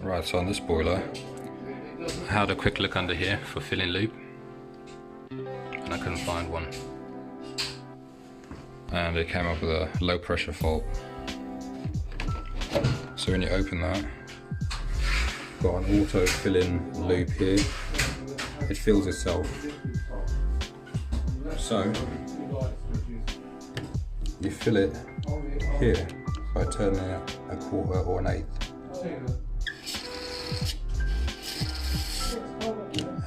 Right, so on this boiler, I had a quick look under here for filling loop, and I couldn't find one. And it came up with a low pressure fault. So when you open that, got an auto fill-in loop here. It fills itself. So you fill it here by turning it a quarter or an eighth.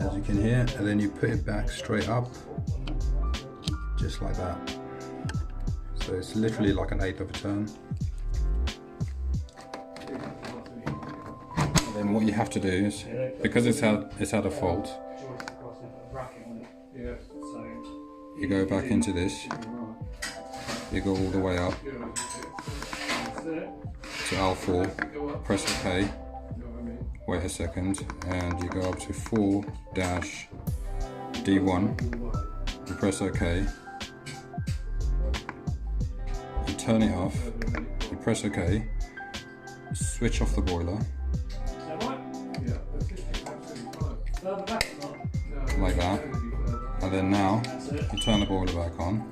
As you can hear, and then you put it back straight up, just like that. So it's literally like an eighth of a turn. And then what you have to do is, because it's had a fault, you go back into this, you go all the way up to L4, press OK, wait a second, and you go up to 4-D1, you press OK, you turn it off, you press OK, switch off the boiler, like that, and then now you turn the boiler back on.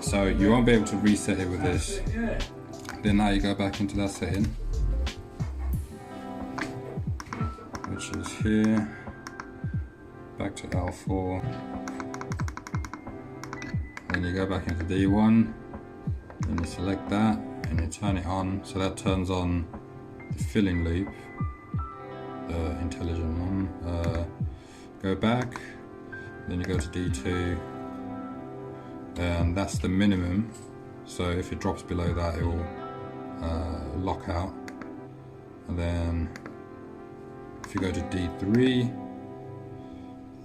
So you won't be able to reset it with this. Then now you go back into that setting, which is here, back to L4, then you go back into D1, then you select that and you turn it on, so that turns on the filling loop, the intelligent one. Go back, then you go to D2, and that's the minimum, so if it drops below that it will lock out. And then if you go to D3,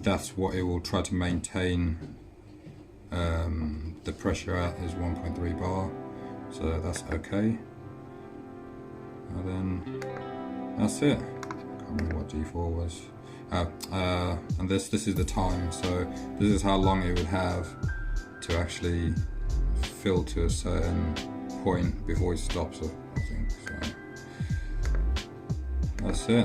that's what it will try to maintain. The pressure at is 1.3 bar, so that's okay. And then that's it. Can't remember what D4 was. And this is the time, so this is how long it would have to actually fill to a certain point before it stops, I think. So that's it.